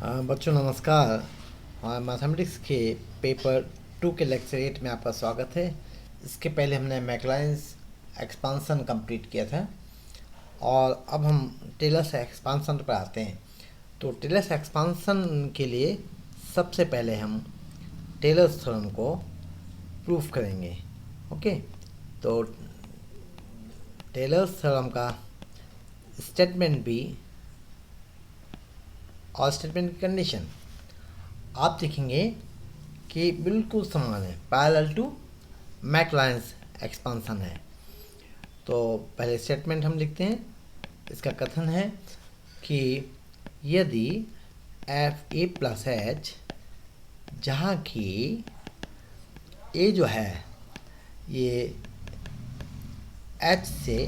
बच्चों नमस्कार। मैथमेटिक्स के पेपर 2 के लेक्चर 8 में आपका स्वागत है। इसके पहले हमने मैक्लॉरिन्स एक्सपांसन कंप्लीट किया था और अब हम टेलर्स एक्सपांसन पर आते हैं। तो टेलर्स एक्सपांसन के लिए सबसे पहले हम टेलर्स थ्योरम को प्रूफ करेंगे। ओके, तो टेलर्स थ्योरम का स्टेटमेंट भी और स्टेटमेंट की कंडीशन आप देखेंगे कि बिल्कुल समान है, पैरेलल टू मैक्लॉरिन्स एक्सपांसन है। तो पहले स्टेटमेंट हम लिखते हैं। इसका कथन है कि यदि एफ ए प्लस एच, जहाँ की ए जो है ये एच से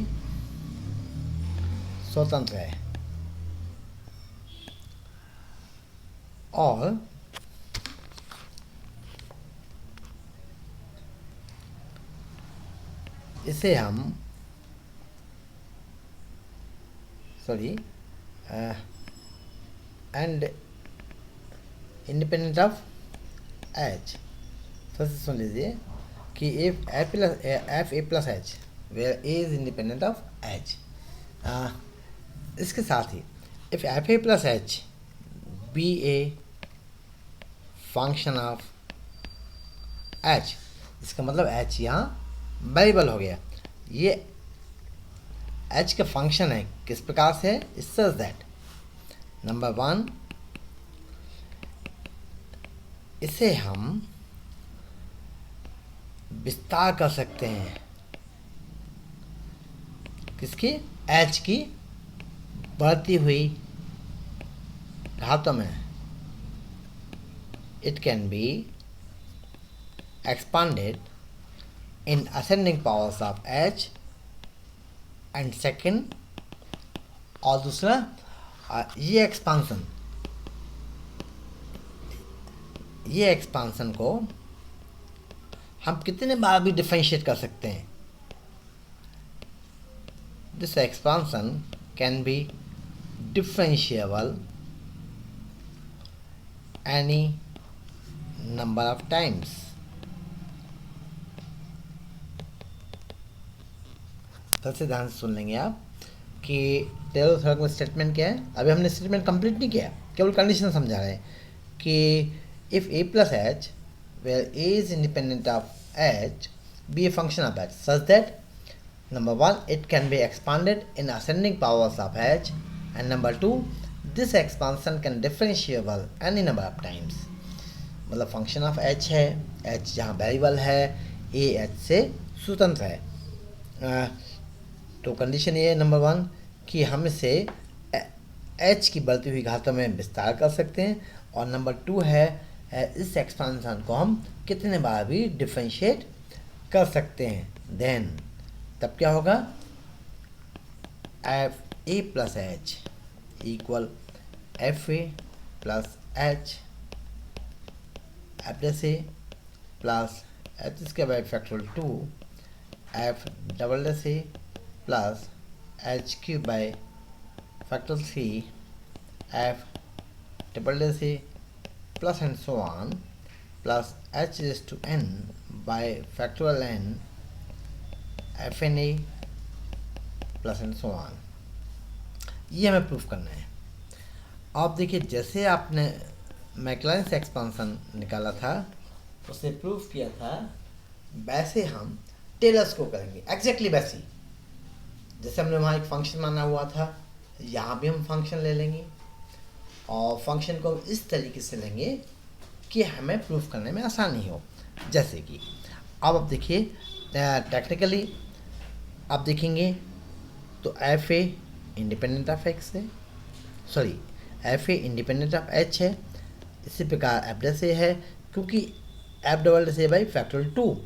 स्वतंत्र है और इसे हम एंड इंडिपेंडेंट ऑफ एच। फिर से सुन लीजिए कि F A plus H where A is independent of H. इसके साथ ही if F A plus H B a function of H, इसका मतलब एच यहाँ वेरिएबल हो गया। ये एच का फंक्शन है, किस प्रकार से है? इट्स सच दैट नंबर 1, इसे हम विस्तार कर सकते हैं किसकी? एच की बढ़ती हुई घातों में। It can B expanded in ascending powers of h, and second, और दूसरा ये एक्सपांसन को हम कितने बार भी डिफरेंशिएट कर सकते हैं। This expansion can be differentiable any number of times. सबसे ध्यान से सुन लेंगे आप कि टेलर थ्योरम का स्टेटमेंट क्या है। अभी हमने स्टेटमेंट कंप्लीट नहीं किया, केवल कंडीशन समझा रहे हैं कि if a plus H where A is independent of h B a function of h such that number 1 it can be expanded in ascending powers of h, and number 2 this expansion can differentiable any number of times. मतलब function of H है, h जहाँ variable है, a H से स्वतंत्र है। तो condition ये है नंबर 1 कि हम इसे एच की बढ़ती हुई घातों में विस्तार कर सकते हैं, और नंबर 2 है इस एक्सपांसन को हम कितने बार भी डिफरेंशिएट कर सकते हैं। देन तब क्या होगा? एफ ए प्लस एच इक्वल एफ ए प्लस एच एफ डैश ए प्लस एच इसके by factorial 2 F double dash A plus h cube by factorial 3 f double dash a plus and so on plus h raised to n by factorial n fn a plus and so on। ये हमें proof करना है। आप देखिए, जैसे आपने मैक्लॉरिन्स expansion निकाला था, उसे प्रूफ किया था, वैसे हम टेलर्स को करेंगे एग्जैक्टली वैसे ही। जैसे हमने वहाँ एक फंक्शन माना हुआ था, यहाँ भी हम फंक्शन ले लेंगे और फंक्शन को इस तरीके से लेंगे कि हमें प्रूफ करने में आसानी हो। जैसे कि अब आप देखिए, टेक्निकली आप देखेंगे तो F A independent of X है, F A independent of H है। इसी प्रकार एफ डैश ए है, क्योंकि F double dash A by factorial 2,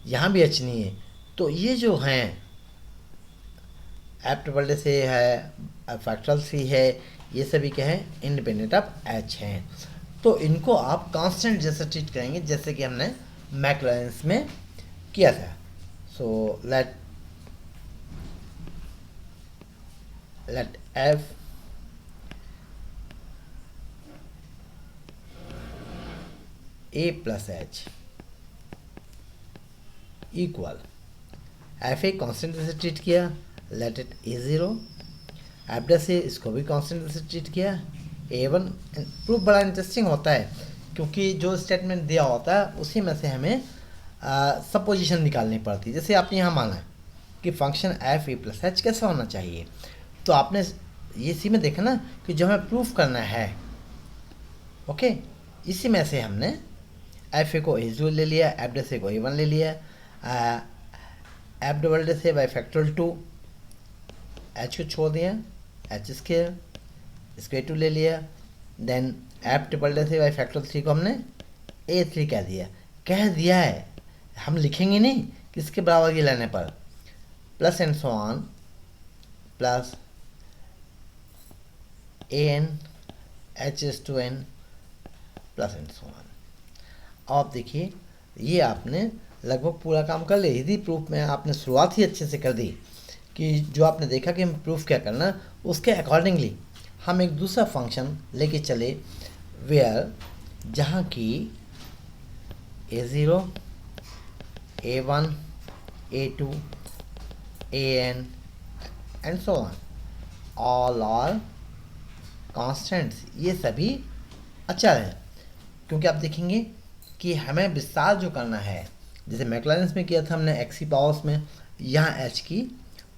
यहाँ भी एच नहीं है। तो ये जो हैं एफ डबल डैश ए है, फैक्टोरियल 3 है, ये सभी क्या है? इंडिपेंडेंट ऑफ एच हैं। तो इनको आप कांस्टेंट जैसे ट्रीट करेंगे जैसे कि हमने मैक्लॉरिन्स में किया था। So let F A plus H equal F A constant से ट्रीट किया, let it A zero. F dash A इसको भी कॉन्स्टेंट से ट्रीट किया, ए वन। प्रूफ बड़ा इंटरेस्टिंग होता है क्योंकि जो स्टेटमेंट दिया होता है उसी में से हमें सपोजिशन निकालनी पड़ती है। जैसे आपने यहाँ माना कि function F A plus H कैसा होना चाहिए, तो आपने ये इसी में देखा ना कि जो हमें प्रूफ करना है, ओके, इसी में से हमने एफ ए को ए ज़ीरो ले लिया, एफ डैश ए को ए वन ले लिया, f double dash A by factorial 2, h को छोड़ दिया, एच स्क्वायर 2 ले लिया, then f triple dash A by factorial 3 को हमने ए 3 कह दिया है, हम लिखेंगे नहीं किसके बराबर की लेने पर, plus and so on plus a n h s to n plus and so on. अब देखिए ये आपने लगभग पूरा काम कर लिया। यदि प्रूफ में आपने शुरुआत ही अच्छे से कर दी कि जो आपने देखा कि हम प्रूफ क्या करना, उसके अकॉर्डिंगली हम एक दूसरा फंक्शन लेके चले वेयर जहाँ की A zero A one A two A N and so on all are constants, ये सभी अचर हैं। क्योंकि आप देखेंगे कि हमें विस्तार जो करना है, जैसे मैक्लॉरेंस में किया था हमने एक्स की पावर्स में, यहाँ एच की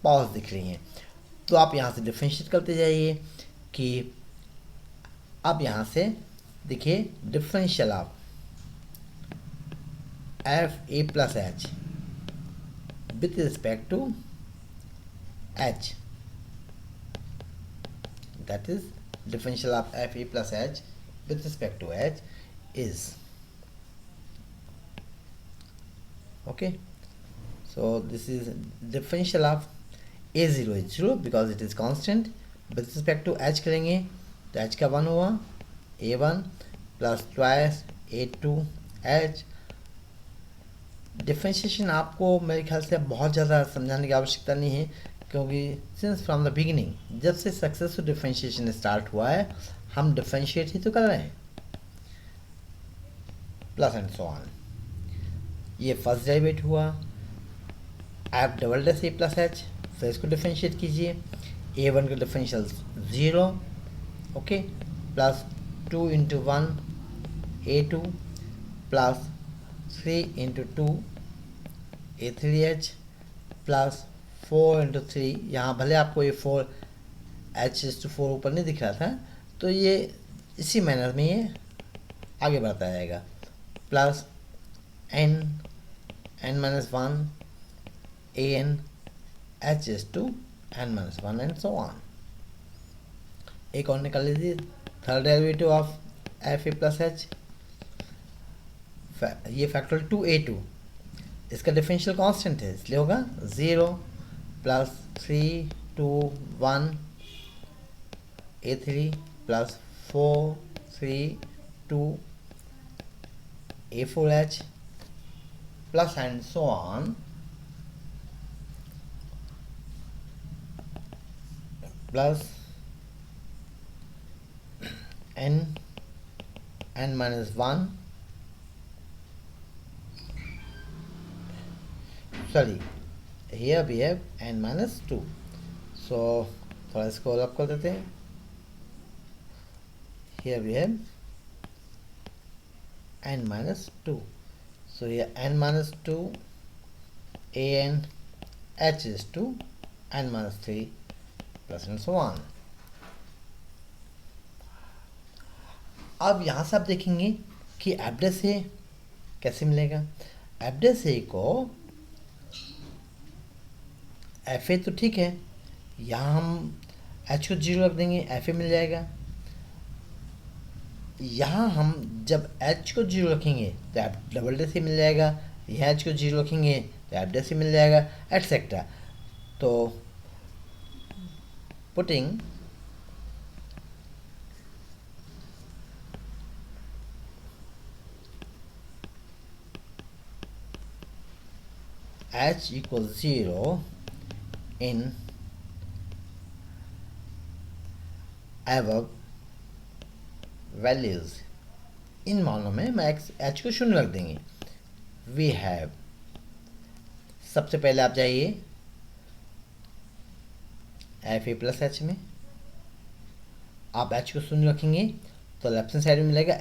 पावर्स दिख रही हैं, तो आप यहाँ से डिफरेंशिएट करते जाइए कि अब यहाँ से देखिए differential of f A plus h with respect to h, that is differential of f e plus h with respect to h is, okay, so this is differential of a0 is 0 because it is constant, with respect to h करेंगे तो h का 1 हुआ, a1 plus twice a2 h। Differentiation आपको मेरे ख्याल से बहुत ज़्यादा समझाने की आवश्यकता नहीं है, क्योंकि सिंस फ्रॉम द बिगिनिंग जब से सक्सेसफुल डिफरेंशिएशन स्टार्ट हुआ है हम डिफरेंशिएट ही तो कर रहे हैं, प्लस एंड सो ऑन। ये फर्स्ट डेरिवेटिव हुआ, एफ डबल डैश ए प्लस एच, फिर इसको डिफरेंशिएट कीजिए, ए वन का differential 0, okay, plus 2 into 1 a2 plus 3 into 2 a3h plus 4 into 3, यहाँ भले आपको ये 4 h/4 ऊपर नहीं दिख रहा था, तो ये इसी मैनर में ये आगे बढ़ता जाएगा, plus n minus 1 an h/n-1 and so on. एक और निकाल लीजिए, third derivative of f A plus H, ये फैक्टोरियल 2a2, इसका डिफरेंशियल कांस्टेंट है इसलिए होगा 0 plus 3 2 1 a3 plus 4 3 2 a4h plus and so on, plus n-1, sorry, here we have n-2, so थोड़ा इसको अलग कर देते हैं, here we have n-2, so here n-2 an h/n-3 plus and so on। अब यहाँ से आप देखेंगे कि एफ ए कैसे मिलेगा। एफ ए को एफ ए तो ठीक है, यहाँ हम एच को 0 रख देंगे, एफ ए मिल जाएगा। यहाँ हम जब एच को 0 रखेंगे तो एफ डबल डैश ए मिल जाएगा, यहाँ एच को 0 रखेंगे तो एफ डैश ए मिल जाएगा, एटसेट्रा। तो putting h equals 0 in above values, इन मानों में मैं एच को शून्य रख देंगे। वी हैव, सबसे पहले आप जाइए एफ ए प्लस एच में, आप एच को शून्य रखेंगे तो लेफ्ट हैंड साइड में मिलेगा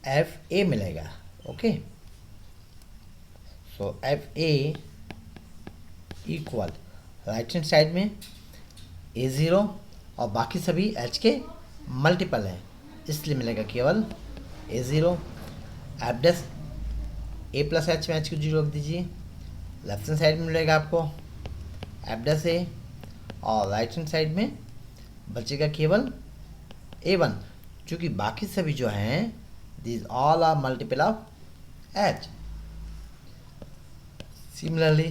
एफ ए मिलेगा। Okay, so F A equal right hand side में ए ज़ीरो और बाकी सभी एच के मल्टीपल हैं, इसलिए मिलेगा केवल ए ज़ीरो। एफ डैश ए प्लस एच में एच को जीरो रख दीजिए, लेफ्ट हैंड साइड में मिलेगा आपको एफ डैश ए और राइट हैंड साइड में बचेगा केवल ए वन, क्योंकि बाकी सभी जो हैं these all are multiple of H. Similarly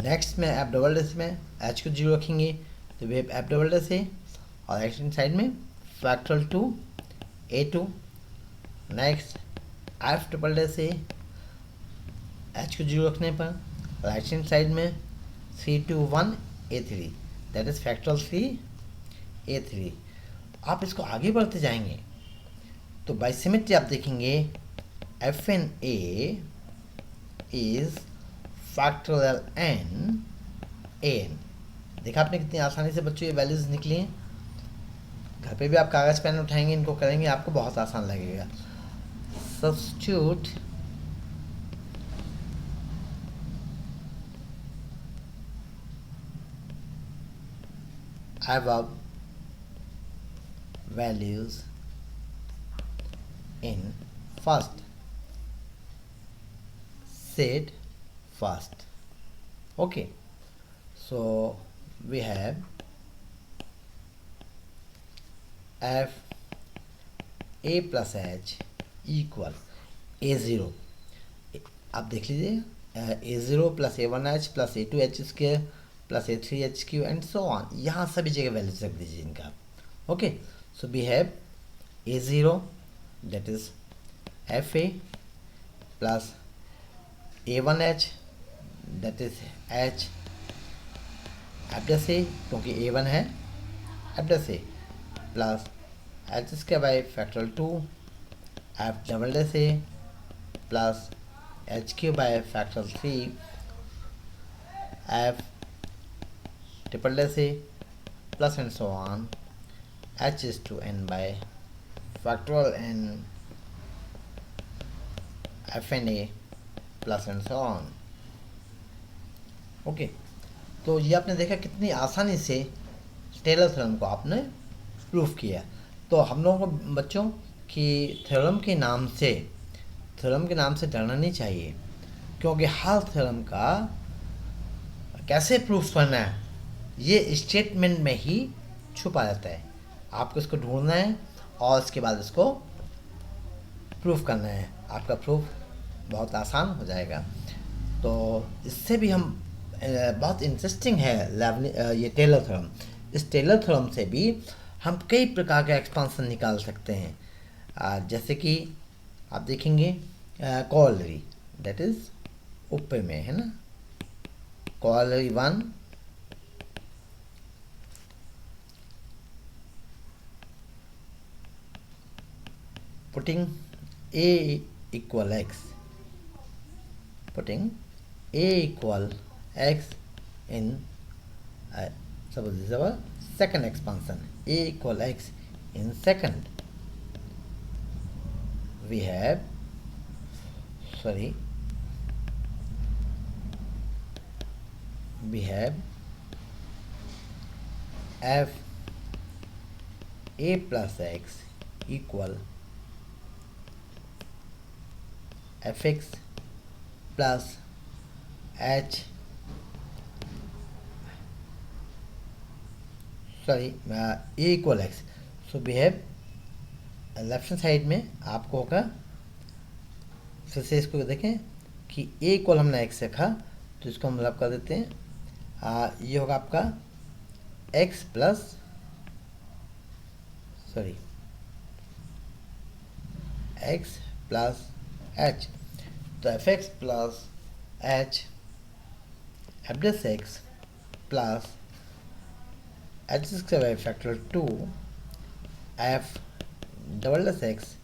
next में एफ डबल डैश में एच को जीरो रखेंगे तो वे एफ डबल डैश है और राइट हैंड साइड में factorial two A two. Next F double dash है, एच को जीरो रखने पर राइट हैंड साइड में C two one A three, that is factorial three A three. आप इसको आगे बढ़ते जाएंगे तो बाय सिमेट्री आप देखेंगे f n a is factorial n a n. देखा आपने कितनी आसानी से बच्चों ये वैल्यूज निकली हैं। घर पे भी आप कागज़ पेन उठाएंगे, इनको करेंगे, आपको बहुत आसान लगेगा। Substitute above values in first set first. Okay, so we have f a plus h equal a zero. आप देख लीजिए A zero plus A one H plus A two H square plus A three H cube and so on, यहाँ सभी जगह values रख दीजिए इनका। Okay, so we have A zero that is F A plus A one H that is H F dash A, क्योंकि A one है F dash A, plus H square by factorial two F double dash A plus H Q by factorial three F triple dash A plus and so on h is to n by factorial n fn a plus and so on. Okay, तो ये आपने देखा कितनी आसानी से Taylor theorem को आपने proof किया। तो हम लोगों को बच्चों कि थ्योरम के नाम से डरना नहीं चाहिए, क्योंकि हर थ्योरम का कैसे प्रूफ करना है ये स्टेटमेंट में ही छुपा रहता है। आपको इसको ढूंढना है और उसके बाद इसको प्रूफ करना है, आपका प्रूफ बहुत आसान हो जाएगा। तो इससे भी हम बहुत इंटरेस्टिंग है ये टेलर थ्योरम। इस टेलर थ्योरम से भी हम कई प्रकार का एक्सपांशन निकाल सकते हैं, जैसे कि आप देखेंगे कॉलरी दैट इज ऊपर में है ना, corollary one putting a equal x, in suppose this is our second expansion, a equal x in second. We have f a plus x equal fx plus h a equal x. So we have left hand side में आपको होगा, फिर से इसको देखें कि a equal हमने x रखा तो इसको हम मतलब कर देते हैं, ये होगा आपका x plus x plus h, तो f x plus H F dash x plus H square by factorial two F double dash x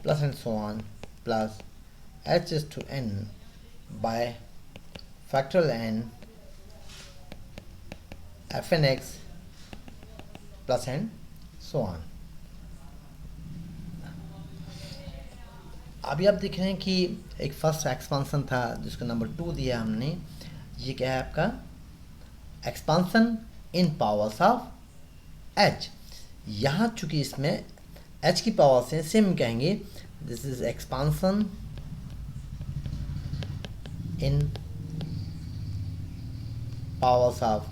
plus and so on plus h is to n by factorial n fn x plus and so on. अभी आप देख रहे हैं कि एक first expansion था जिसको number 2 दिया हमने। ये क्या है आपका expansion in powers of h। यहाँ चूंकि इसमें h की पावर से सेम कहेंगे, this is expansion in powers of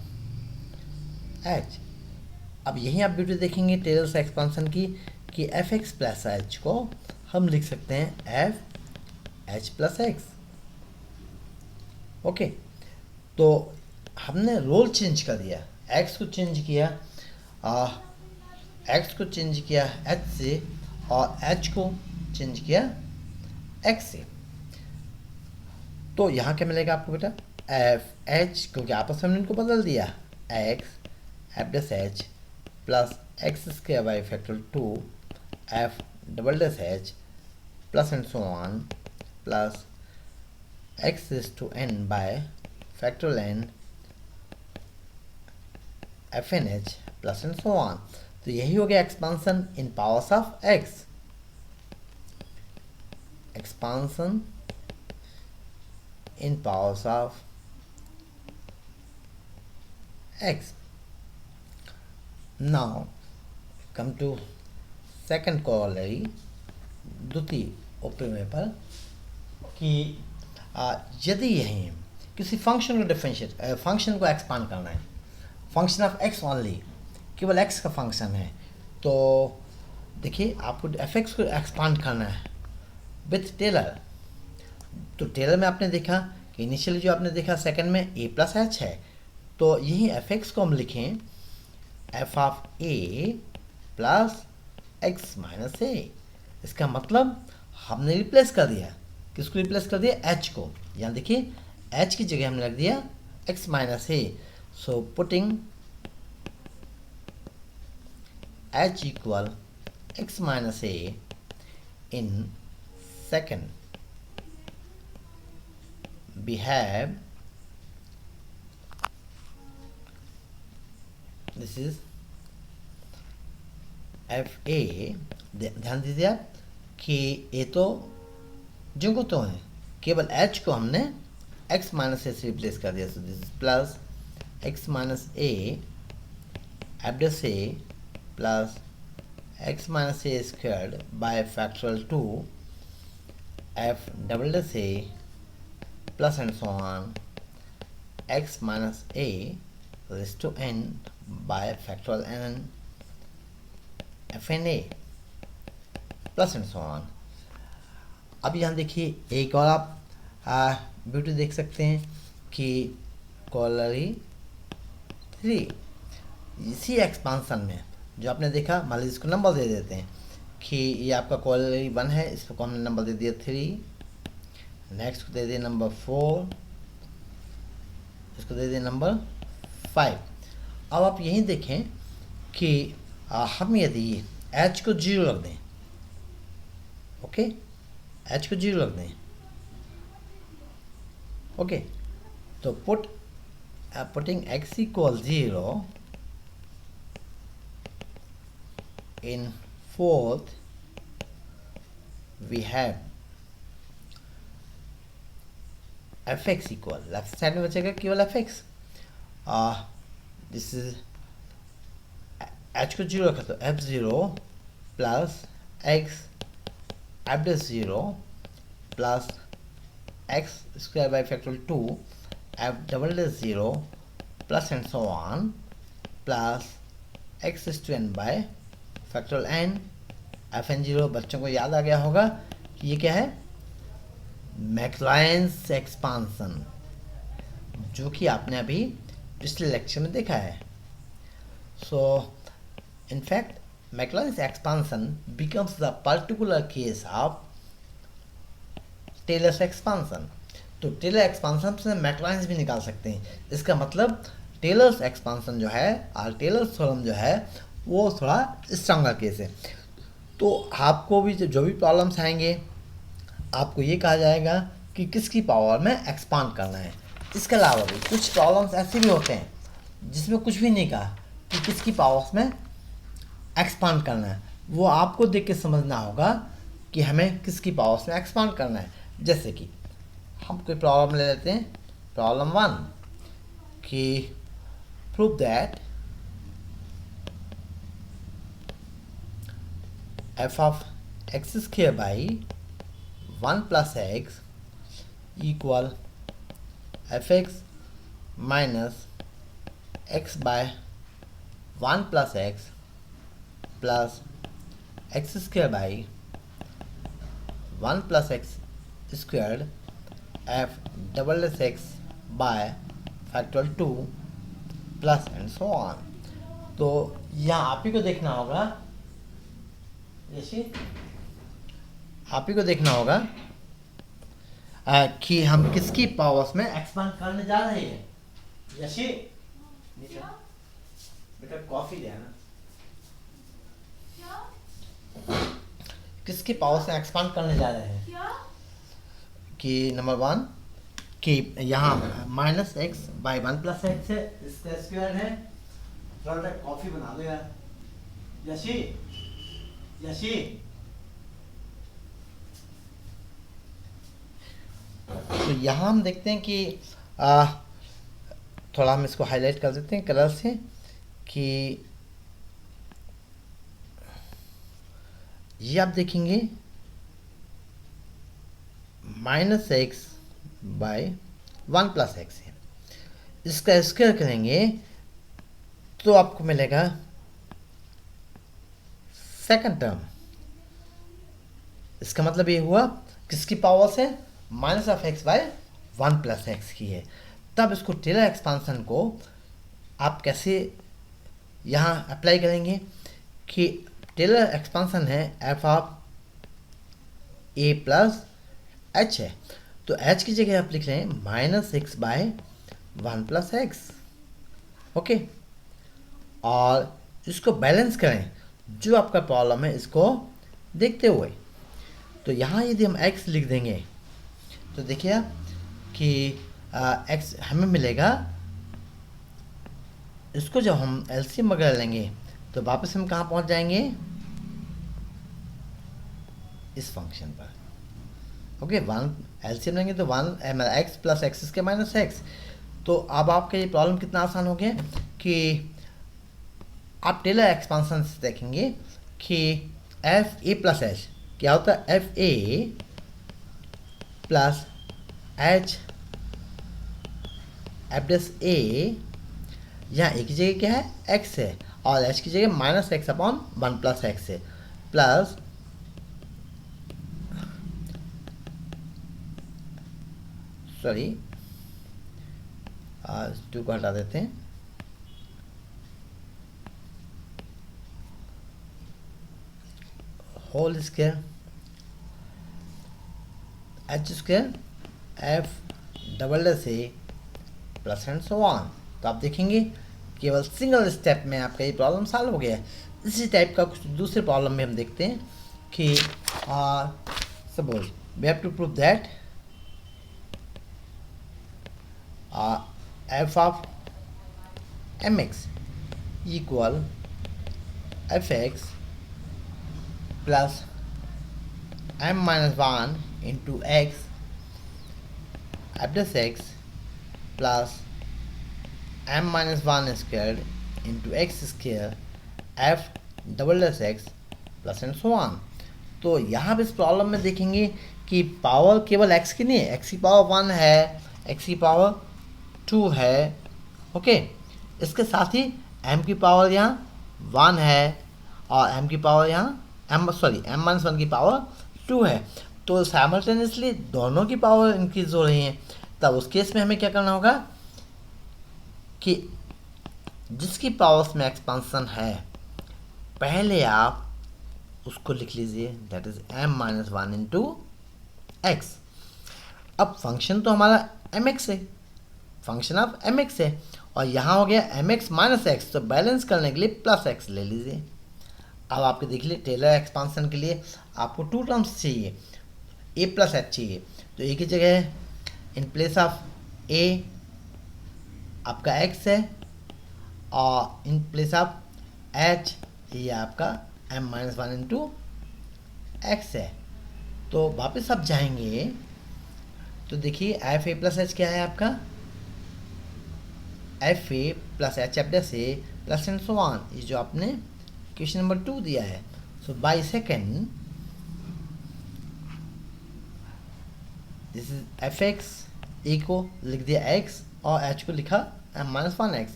h। अब यहीं आप वीडियो देखेंगे टेलर्स एक्सपांसन की कि एफ एक्स प्लस एच को हम लिख सकते हैं F H plus x. Okay, तो हमने रोल चेंज कर दिया, एक्स को चेंज किया एच से और एच को चेंज किया एक्स से। तो यहाँ क्या मिलेगा आपको बेटा एफ एच, क्योंकि आपस में हमने इनको बदल दिया, x f dash h plus x square by factorial 2 F double dash h plus and so on plus x is to n by factorial n f n h plus and so on. तो यही हो गया expansion in powers of x. Expansion in powers of x. Now come to second corollary, द्वितीय उपमेय पर, कि यदि यही किसी फंक्शन को डिफरेंशिएट फंक्शन को एक्सपांड करना है, फंक्शन ऑफ x ओनली, केवल x का फंक्शन है, तो देखिए आपको एफ एक्स को एक्सपांड करना है विथ टेलर। तो टेलर में आपने देखा कि इनिशियली जो आपने देखा सेकंड में a प्लस एच है, तो यही एफ एक्स को हम लिखें F of A plus X minus A. इसका मतलब हमने रिप्लेस कर दिया, किसको रिप्लेस कर दिया, एच को। यहाँ देखिए एच की जगह हमने रख दिया x minus A. So putting H equal x minus A in second we have this is F A. ध्यान दीजिए आप कि ए तो जो को तो है, केवल एच को हमने एक्स माइनस ए से रिप्लेस कर दिया। So this is plus X minus A F dash A plus X minus A squared bye factorial 2 F double dash A plus and so on x minus a raised to n by factorial n fn a plus and so on। अब यहाँ देखिए एक और आप beauty देख सकते हैं कि कॉलरी 3 इसी एक्सपांसन में जो आपने देखा, मान लीजिए इसको नंबर दे देते हैं कि ये आपका कॉलरी 1 है, इसको हमने नंबर दे दिया 3, नेक्स्ट को दे दिए नंबर 4, इसको दे दिए नंबर 5। अब आप यहीं देखें कि हम यदि h को 0 रख दें, ओके, h को 0 रख दें, ओके, तो putting x equal 0 in fourth we have f x equal, left side में बचेगा केवल f x. This is h को 0 रखा तो f 0 plus x f dash 0 plus x square by factorial 2 F double dash 0 plus and so on plus x is to n by factorial n f n 0। बच्चों को याद आ गया होगा कि ये क्या है, मैक्लॉरेंस एक्सपांसन, जो कि आपने अभी पिछले लेक्चर में देखा है। So in fact Maclaurin's expansion becomes the particular case of Taylor's expansion. तो टेलर एक्सपांसन से मैक्लॉरेंस भी निकाल सकते हैं। इसका मतलब टेलर्स एक्सपांसन जो है और टेलर्स थ्योरम जो है वो थोड़ा स्ट्रॉन्गर केस है। तो आपको भी जो भी प्रॉब्लम्स आएंगे आपको ये कहा जाएगा कि किसकी पावर में एक्सपांड करना है। इसके अलावा भी कुछ प्रॉब्लम्स ऐसे भी होते हैं जिसमें कुछ भी नहीं कहा कि किसकी पावर्स में एक्सपांड करना है, वो आपको देख के समझना होगा कि हमें किसकी पावर्स में एक्सपांड करना है। जैसे कि हम कोई प्रॉब्लम ले लेते हैं, प्रॉब्लम 1 कि prove that f of x square by 1 plus x equal fx minus x by 1 plus x plus x square by 1 plus x squared f double x by factorial 2 plus and so on। तो यहाँ आप ही को देखना होगा, आप ही को देखना होगा कि हम किसकी पावर्स में एक्सपांड करने जा रहे हैं। यशी बेटा कॉफी दे ना, किसकी पावर्स में एक्सपांड करने जा रहे हैं कि नंबर 1 कि यहाँ minus x by 1 plus x है, इसका स्क्वायर है। थोड़ा कॉफी बना दो यार यशी। यशी तो यहाँ हम देखते हैं कि थोड़ा हम इसको हाईलाइट कर देते हैं कलर से कि ये आप देखेंगे minus x by 1 plus x है, इसका स्क्वायर करेंगे तो आपको मिलेगा सेकंड टर्म। इसका मतलब ये हुआ किसकी पावर से minus of x by 1 plus x की है। तब इसको टेलर एक्सपांसन को आप कैसे यहाँ अप्लाई करेंगे कि टेलर एक्सपांसन है f of A plus h है, तो एच की जगह आप लिख लें minus x by 1 plus x. Okay, और इसको बैलेंस करें जो आपका प्रॉब्लम है इसको देखते हुए। तो यहाँ यदि हम x लिख देंगे तो देखिए आप कि x हमें मिलेगा, इसको जब हम एलसीएम वगैरह लेंगे तो वापस हम कहाँ पहुँच जाएंगे, इस फंक्शन पर। ओके, 1 एलसीएम लेंगे तो 1 x प्लस एक्स इसके माइनस एक्स। तो अब आपका ये प्रॉब्लम कितना आसान हो गया कि आप टेलर एक्सपांसन से देखेंगे कि एफ ए प्लस एच क्या होता है, F A plus H F dash A, यहाँ ए की जगह क्या है एक्स है और एच की जगह minus x upon 1 plus x है, प्लस सॉरी 2 को हटा देते हैं, whole square h square f double s a plus and so on. तो आप देखेंगे केवल सिंगल स्टेप में आपका ये प्रॉब्लम सॉल्व हो गया है। इसी टाइप का कुछ दूसरे प्रॉब्लम में हम देखते हैं कि suppose we have to prove that f of m x equal f x plus m minus 1 into x f plus x plus m minus 1 squared into x square f double x plus and so on। तो यहाँ पे इस problem में देखेंगे कि power केवल x की नहीं है, x की पावर 1 है, x की पावर 2 है। ओके, इसके साथ ही m की पावर यहाँ 1 है और m की पावर यहाँ m माइनस 1 की पावर 2 है। तो साइमल्टेनियसली दोनों की पावर इंक्रीज हो रही है। तब उस केस में हमें क्या करना होगा कि जिसकी पावर्स में एक्सपांसन है पहले आप उसको लिख लीजिए, that is m minus 1 into x. अब फंक्शन तो हमारा mx है, फंक्शन ऑफ mx है और यहाँ हो गया mx माइनस एक्स, तो बैलेंस करने के लिए प्लस एक्स ले लीजिए। अब आपके देख लिए टेलर एक्सपांसन के लिए आपको टू टर्म्स चाहिए, ए प्लस एच चाहिए, तो ए की जगह इन प्लेस ऑफ ए आपका एक्स है और इन प्लेस ऑफ एच ये आपका m minus one into x है। तो वापस आप जाएंगे तो देखिए एफ ए प्लस एच क्या है आपका, f A plus H F dash A plus and so on, ये जो आपने क्वेश्चन नंबर 2 दिया है। So by second this is f x, a को लिख दिया एक्स और एच को लिखा m minus one x,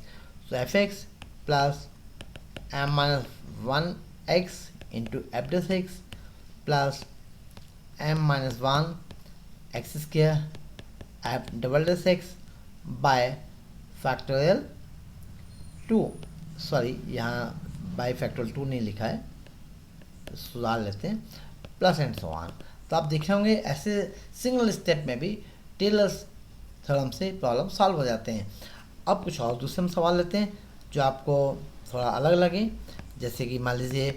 so f x plus m minus one x into f dash x plus m minus one x square f double dash x by factorial 2, sorry यहाँ bye factorial 2 नहीं लिखा है, सुधार लेते हैं, plus and so on. तो आप देखे होंगे ऐसे सिंगल स्टेप में भी टेलर्स थ्योरम से प्रॉब्लम सॉल्व हो जाते हैं। अब कुछ और दूसरे हम सवाल लेते हैं जो आपको थोड़ा अलग लगे, जैसे कि मान लीजिए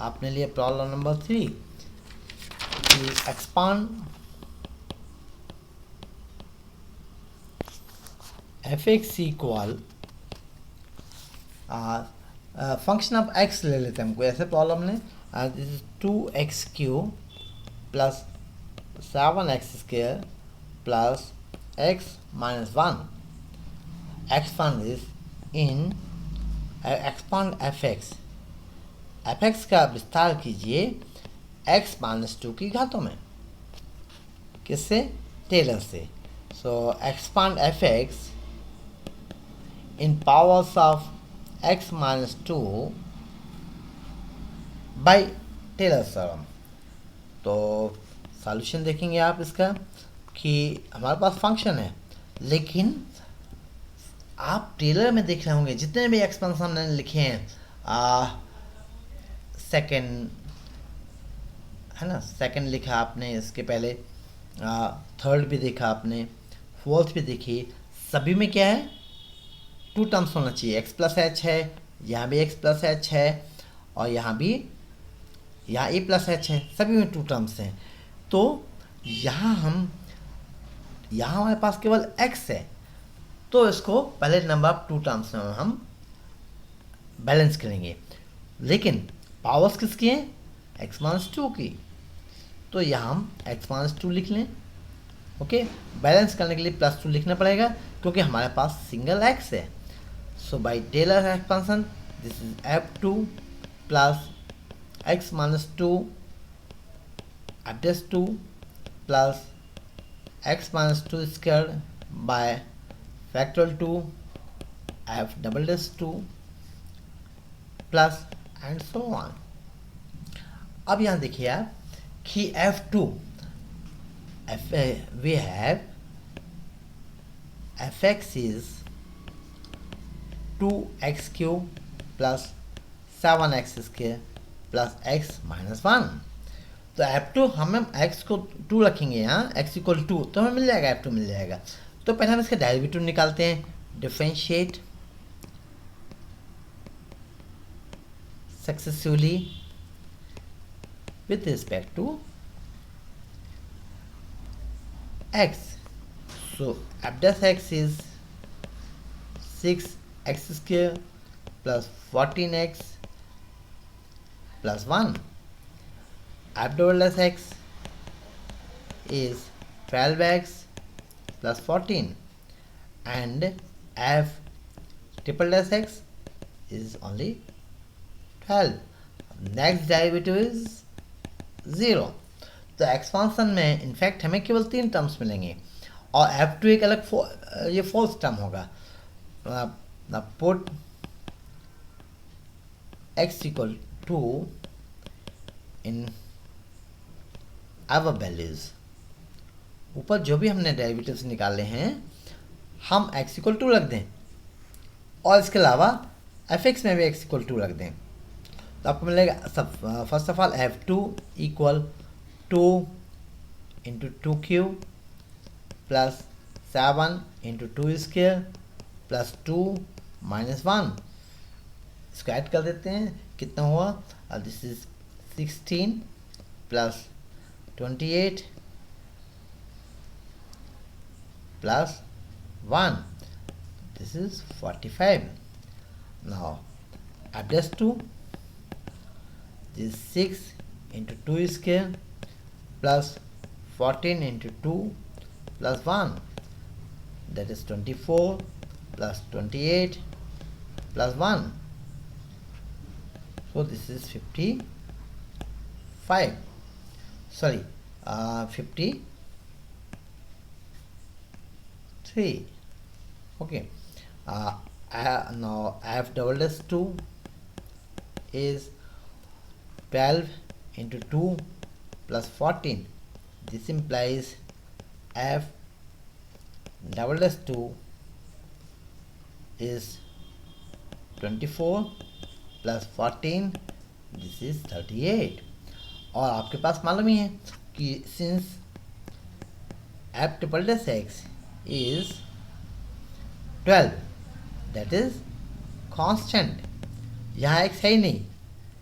आपने लिए प्रॉब्लम नंबर 3 कि expand f x equal function of x ले लेते हैं, हमको ऐसे प्रॉब्लम ने this is 2x³ plus 7x square plus x minus 1, expand is in expand f x का विस्तार कीजिए x माइनस 2 की घातों में, किससे, टेलर से। So expand f x in powers of x minus 2 by Taylor theorem. तो solution देखेंगे आप इसका कि हमारे पास फंक्शन है, लेकिन आप टेलर में देख रहे होंगे जितने भी एक्सपेंशन हमने लिखे हैं, सेकेंड है ना, सेकेंड लिखा आपने, इसके पहले थर्ड भी देखा आपने, फोर्थ भी देखी, सभी में क्या है, टू टर्म्स होना चाहिए, x प्लस एच है, यहाँ भी x प्लस एच है और यहाँ भी यहाँ a प्लस एच है, सभी में टू टर्म्स हैं। तो यहाँ हमारे पास केवल x है, तो इसको पहले नंबर ऑफ टू टर्म्स में हम बैलेंस करेंगे, लेकिन पावर्स किसकी हैं, x माइनस 2 की, तो यहाँ हम x माइनस 2 लिख लें। ओके, बैलेंस करने के लिए प्लस 2 लिखना पड़ेगा क्योंकि हमारे पास सिंगल x है। So by Taylor expansion this is f2 plus x minus 2 f dash 2 plus x minus 2 square by factorial 2 f double dash 2 plus and so on. अब यहाँ देखिए आप कि f2 we have fx is 2x³ plus 7x square plus x minus 1। तो f2 हम x को 2 रखेंगे, यहाँ x इक्वल 2, तो हमें मिल जाएगा f2 मिल जाएगा। तो पहले हम इसका डेरिवेटिव निकालते हैं, differentiate successively with respect to x. So f dash x is 6x square plus 14x plus 1. F double dash x is 12x plus 14 and f triple dash x is only 12. Next derivative is 0। तो expansion में in fact हमें केवल 3 terms मिलेंगे और f2 एक अलग ये fourth term होगा। Put x equal to in our values, ऊपर जो भी हमने डेरिवेटिव्स निकाले हैं हम x इक्वल टू रख दें और इसके अलावा fx में भी x इक्वल टू रख दें, तो आपको मिलेगा सब first of all f2 equal 2 into 2³ plus 7 into 2 square plus 2 minus 1। इसको ऐड कर देते हैं, कितना हुआ, this is 16 plus 28 plus 1, this is 45. Now add this 2, this is 6 into 2 square plus 14 into 2 plus 1, that is 24 plus 28 plus 1, so this is 55, sorry, 53. Okay, now f double dash 2 is 12 into 2 plus 14. This implies f double dash 2 is 24 plus 14, this is 38. और आपके पास मालूम ही है कि since f triple dash x is 12, that is constant, यहाँ x है ही नहीं,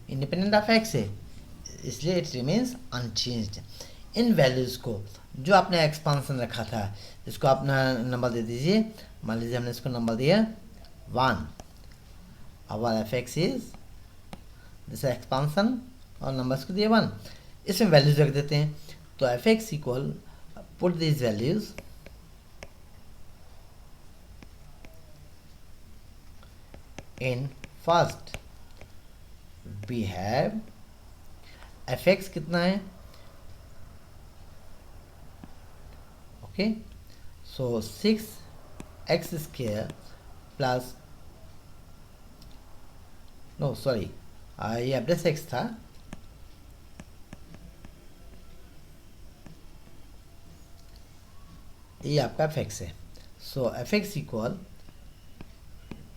independent of x है, इसलिए it remains unchanged. In values को जो आपने एक्सपांसन रखा था, इसको अपना नंबर दे दीजिए। मान लीजिए हमने इसको नंबर दिया 1, our f x is this expansion और नंबर्स को दिए 1, इसमें वैल्यूज रख देते हैं। तो f x equal, put this values in first, we have f x कितना है, okay, so 6x square plus, no sorry, ये एवरेज एक्स था, ये आपका एफ एक्स है। So f x equal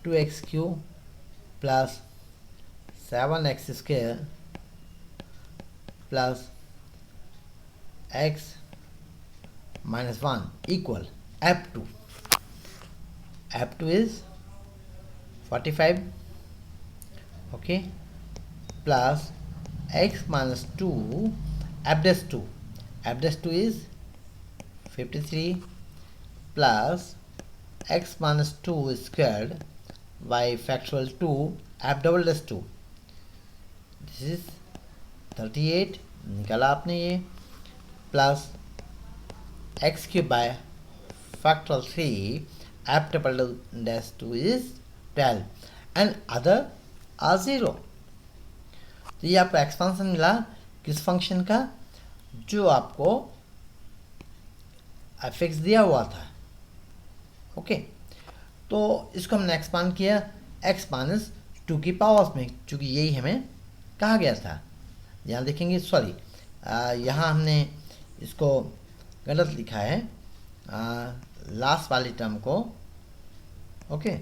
2x cube plus 7x square plus x minus 1 equal f2. f2 is 45, okay, plus x minus 2, f dash 2, f dash 2 is 53 plus x minus 2 squared by factorial 2 f double dash 2, this is 38, निकाला आपने ये, plus x cube by factorial 3 f triple dash 2 is 12 and other are 0. तो ये आपको expansion मिला किस function का, जो आपको एफ एक्स दिया हुआ था, ओके। तो इसको हमने एक्सपांड किया x माइनस 2 की पावर्स में, चूँकि यही हमें कहा गया था। यहाँ देखेंगे, सॉरी, यहाँ हमने इसको गलत लिखा है, लास्ट वाली टर्म को, ओके,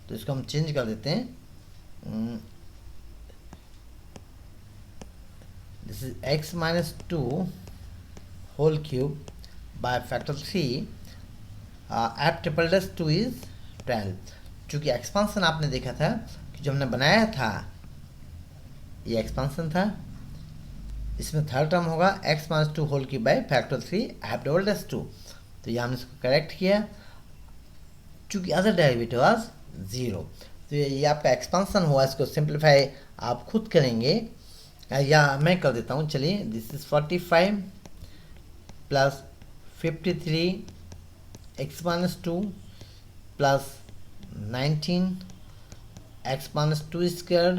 तो इसको हम चेंज कर देते हैं। This is x minus 2 whole cube by factor 3 f triple dash 2 is 12। चूँकि एक्सपांसन आपने देखा था कि जो हमने बनाया था ये एक्सपांसन था, इसमें थर्ड टर्म होगा x minus 2 whole cube by factor 3 f double dash 2। तो ये हमने इसको करेक्ट किया, चूँकि अदर डेरिवेटिव वाज 0। तो ये आपका एक्सपांसन हुआ, इसको सिंप्लीफाई आप खुद करेंगे या मैं कर देता हूँ, चलिए। This is 45 plus 53 x minus 2 plus 19 x minus 2 square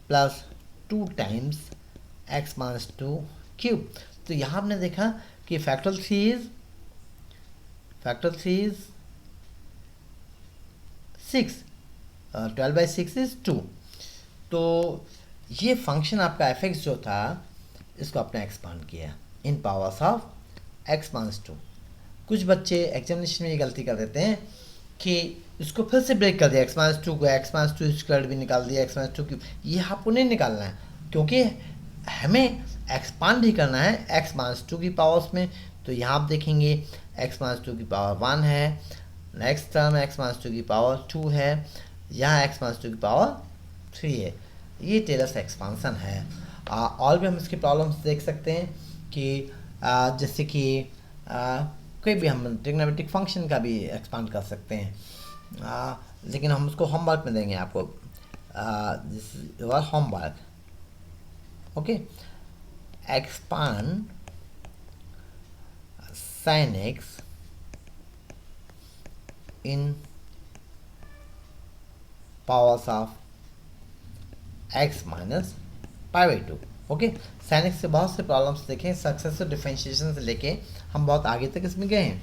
plus 2 times x minus 2 cube. तो यहाँ आपने देखा कि फैक्टर 3 इज 6, 12 बाई 6 इज 2। तो ये फंक्शन आपका एफ एक्स जो था, इसको आपने एक्सपांड किया इन पावर्स ऑफ x माइनस 2। कुछ बच्चे एग्जामिनेशन में ये गलती कर देते हैं कि इसको फिर से ब्रेक कर दिया, x माइनस 2 को x माइनस 2 स्क्वायर भी निकाल दिया, x माइनस 2 क्यूब। ये आपको नहीं निकालना है, क्योंकि हमें एक्सपांड ही करना है x माइनस 2 की पावर्स में। तो यहाँ आप देखेंगे x माइनस 2 की पावर 1 है, नेक्स्ट टर्म x माइनस 2 की पावर 2 है, यहाँ x माइनस 2 की पावर 3 है। ये टेलर्स एक्सपांसन है। और भी हम इसकी प्रॉब्लम्स देख सकते हैं कि जैसे कि कोई भी हम ट्रिग्नोमेट्रिक फंक्शन का भी एक्सपांड कर सकते हैं, लेकिन हम उसको होमवर्क में देंगे आपको, this your homework. Okay, expand sin x in powers of x minus pi by 2। Okay, sin x से बहुत से प्रॉब्लम्स देखें, सक्सेसिव डिफरेंशिएशन से लेके हम बहुत आगे तक इसमें गए हैं।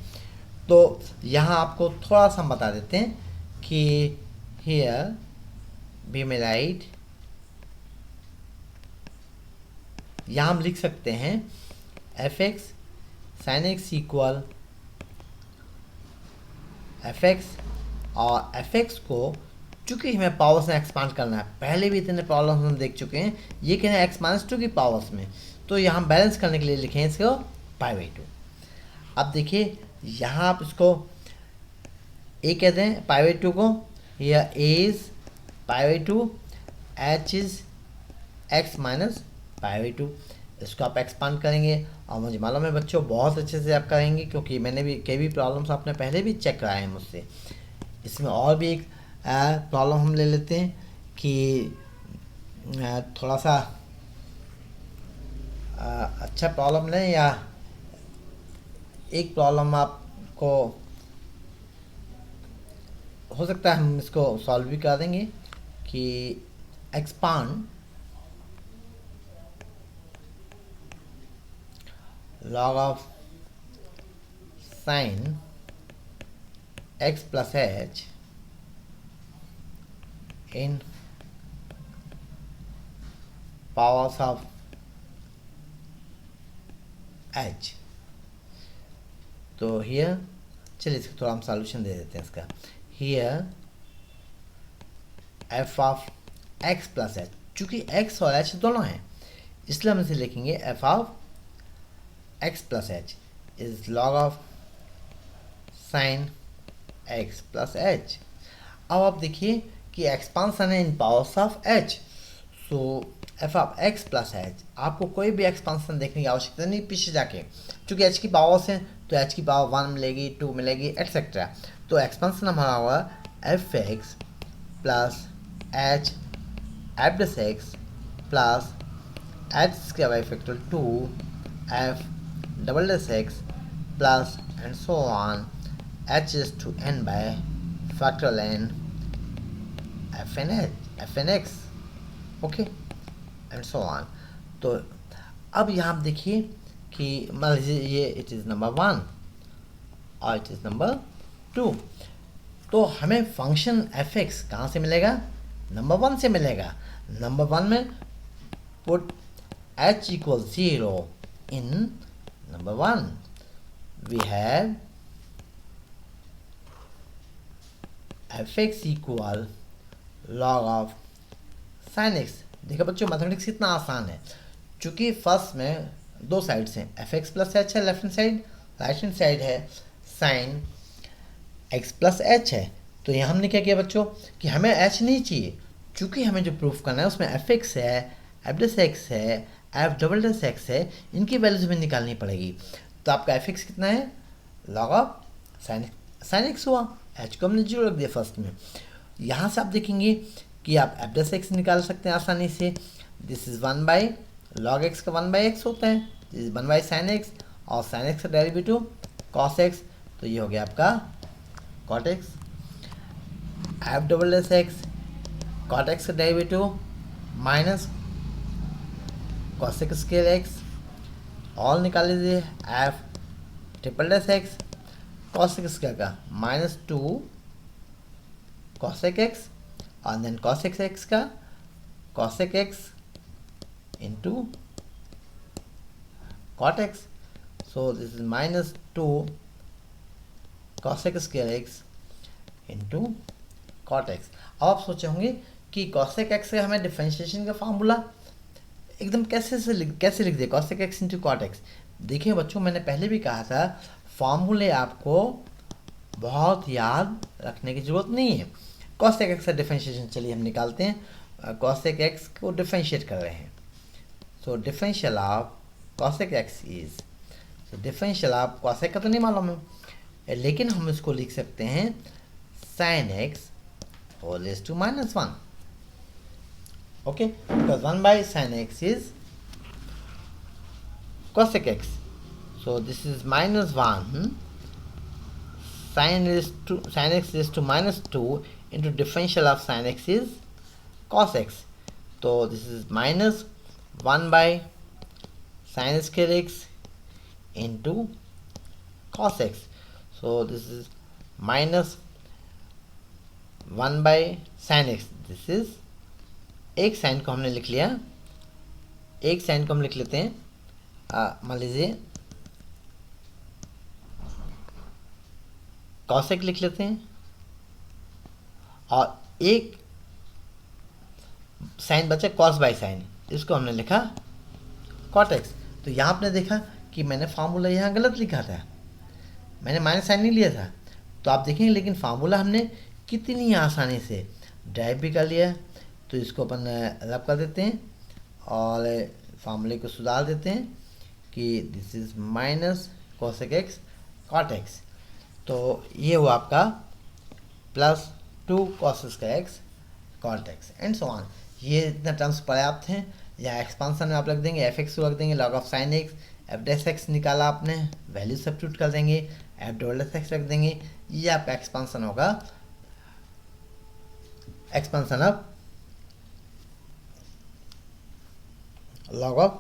तो यहाँ आपको थोड़ा सा हम बता देते हैं कि here we may write, यहाँ हम लिख सकते हैं fx sin x equal fx, और fx को चूंकि हमें पावर्स में एक्सपांड करना है, पहले भी इतने प्रॉब्लम हम देख चुके हैं, ये कहना है x माइनस 2 की पावर्स में, तो यहाँ बैलेंस करने के लिए लिखें इसको पाई बाई 2। अब देखिए यहाँ आप इसको a कहते हैं पाई बाई 2 को, यह a is pi by 2, h is x minus pi by 2। इसको आप एक्सपांड करेंगे, और मुझे मालूम है बच्चों बहुत अच्छे से आप करेंगे, क्योंकि मैंने भी कई भी प्रॉब्लम्स आपने पहले भी चेक कराए हैं मुझसे। इसमें और भी एक प्रॉब्लम हम ले लेते हैं कि थोड़ा सा अच्छा प्रॉब्लम लें, या एक प्रॉब्लम आपको हो सकता है हम इसको सॉल्व भी कर देंगे कि expand log of sin x plus h in powers of h। तो here चलिए इसका थोड़ा हम सॉल्यूशन दे देते हैं इसका। here f of x plus h, चूंकि x और h दोनों हैं इसलिए हम इसे लिखेंगे f of x plus h is log of sin x plus h। अब आप देखिए कि एक्सपांसन है in powers of h, so f of x plus h, आपको कोई भी एक्सपांसन देखने की आवश्यकता नहीं पीछे जाके, क्योंकि h की पावर्स हैं तो h की पावर 1 मिलेगी, 2 मिलेगी, एटसेट्रा। तो एक्सपांसन हमारा होगा F x plus h F does x plus h square by factor 2 f double dash x plus and so on h is to n by factorial n fn x, okay and so on. तो अब यहाँ आप देखिए कि मान लीजिए ये it is number 1 और इट इज़ नंबर 2, तो हमें फंक्शन एफ एक्स कहाँ से मिलेगा? नंबर 1 से मिलेगा। नंबर 1 में put h equal 0 in number 1, we have fx equal log of sin x। देखो बच्चों मैथमेटिक्स कितना आसान है, चूंकि फर्स्ट में दो साइड से fx प्लस h है left hand side, right hand side है sin x प्लस h है। तो यहाँ हमने क्या किया बच्चों कि हमें h नहीं चाहिए, चूंकि हमें जो प्रूफ करना है उसमें fx है, f डस x है, f डबल डस x है, इनकी वैल्यूज हमें निकालनी पड़ेगी। तो आपका fx कितना है? log ऑफ sin x हुआ, h को हमने 0 रख दिया फर्स्ट में। यहाँ से आप देखेंगे कि आप f डस x निकाल सकते हैं आसानी से। This is 1 by log x का 1 बाई x होता है, this is 1 by sin x, और sin x का डेरिवेटिव cos x, तो ये हो गया आपका cot x। f डबल डस x cot x का derivative minus cosec scale x, all निकाल लीजिए f triple dash x cosec scale का माइनस 2 cosec x, और देन cosec x का cosec x into cot x, so this is minus 2 cosec scale x into cot x। अब आप सोचे होंगे कि cosec x से हमें डिफरेंशिएशन का फार्मूला एकदम कैसे लिख दे cosec x into cot x। देखिए बच्चों मैंने पहले भी कहा था फार्मूले आपको बहुत याद रखने की ज़रूरत नहीं है, कॉसेक एक्स का डिफरेंशिएशन चलिए हम निकालते हैं। कॉसेक एक्स को डिफरेंशिएट कर रहे हैं, so differential of cosec x is, so differential of cosec का तो नहीं मालूम है, लेकिन हम इसको लिख सकते हैं sine x whole raise to -1, okay, because 1 by sine x is cosec x, so this is -1 sin x raised to -2 into differential of sin x is cos x, so this is -1 by sin square x into cos x, so this is -1 by sin x, this is एक sign को हमने लिख लिया, एक sign को हम लिख लेते हैं, मान लीजिए कॉसेक लिख लेते हैं, और एक साइन बचा कॉस बाई साइन, इसको हमने लिखा कॉट एक्स। तो यहाँ आपने देखा कि मैंने फार्मूला यहाँ गलत लिखा था, मैंने माइनस साइन नहीं लिया था, तो आप देखेंगे लेकिन फार्मूला हमने कितनी आसानी से ड्राइव भी कर लिया। तो इसको अपन रब कर देते हैं और फार्मूले को सुधार देते हैं कि this is minus cosec x cot x, तो ये हुआ आपका +2 cos x cot x and so on. ये इतना टर्म्स पर्याप्त हैं। या एक्सपांसन में आप रख देंगे एफ एक्स को रख देंगे log of sine x, f dash x निकाला आपने, वैल्यू सब्स्टिट्यूट कर देंगे, एफ डबल डैश एक्स रख देंगे, ये आपका एक्सपांसन होगा, expansion of log of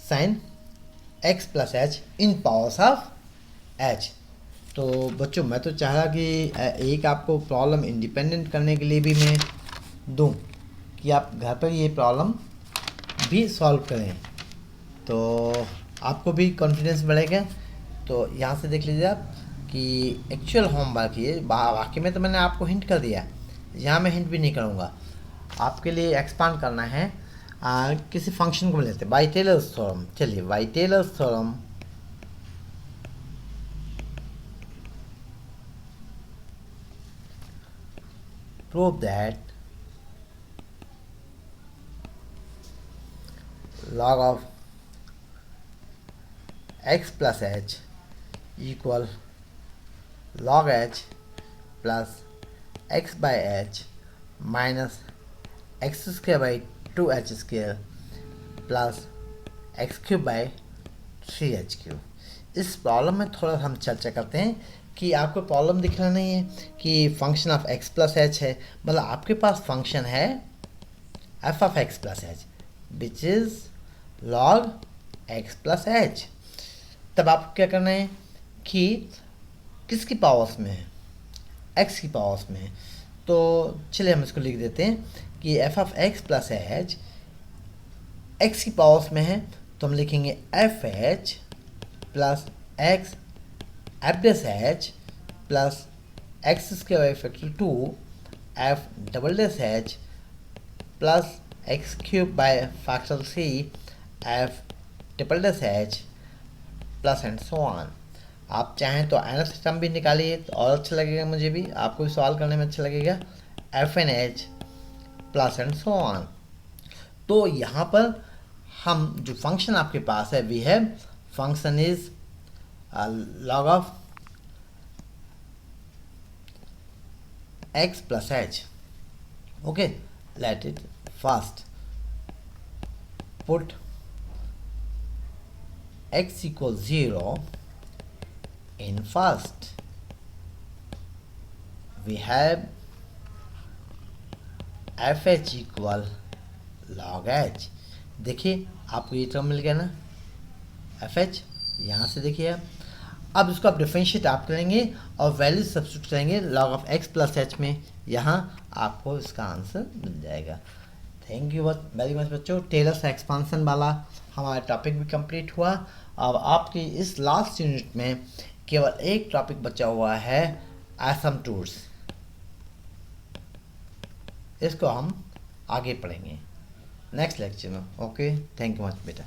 sin x plus H in powers of H. तो बच्चों मैं तो चाह रहा कि एक आपको प्रॉब्लम इंडिपेंडेंट करने के लिए भी मैं दूं कि आप घर पर ये प्रॉब्लम भी सॉल्व करें, तो आपको भी कॉन्फिडेंस बढ़ेगा। तो यहाँ से देख लीजिए आप कि एक्चुअल होमवर्क ये वाकई में तो मैंने आपको हिंट कर दिया, यहाँ मैं हिंट भी नहीं करूँगा, आपके लिए एक्सपांड करना है। किसी फंक्शन को लेते हैं बाई टेलर्स थ्योरम, चलिए by Taylor's theorem prove that log of x plus h equal log h plus x by h minus x square by 2h square plus x cube by 3h cube. इस problem में थोड़ा हम चर्चा करते हैं कि आपको प्रॉब्लम दिख रहा नहीं है कि function of x plus h है, मतलब आपके पास फंक्शन है f of x plus H which is log x plus H. तब आपको क्या करना है कि किसकी पावर्स में है, x की पावर्स में है। तो चलिए हम इसको लिख देते हैं कि f of x plus H x की पावर्स में है, तो हम लिखेंगे F H plus x f dash h plus x square by factor 2 F double dash h plus x cube by factor 3 f triple dash h plus and so on. आप चाहें तो N system भी निकालिए तो और अच्छा लगेगा, मुझे भी, आपको भी सॉल्व करने में अच्छा लगेगा, f n h plus and so on. तो यहाँ पर हम जो फंक्शन आपके पास है we have function is log of x plus h. Okay, let it first put x equals 0 in first we have fh equal log h। देखिए आपको ये टर्म मिल गया ना fh, यहाँ से देखिए आप, अब इसको आप डिफरेंशिएट आप करेंगे और वैल्यू सब्स्टिट्यूट करेंगे log of x plus H में, यहाँ आपको इसका आंसर मिल जाएगा। थैंक यू वेरी मच बच्चों। टेलर्स एक्सपांसन वाला हमारा टॉपिक भी कंप्लीट हुआ। अब आपकी इस लास्ट यूनिट में केवल एक टॉपिक बचा हुआ है, एसिम्पटोट्स। इसको हम आगे पढ़ेंगे नेक्स्ट लेक्चर में। ओके, थैंक यू मच बेटा।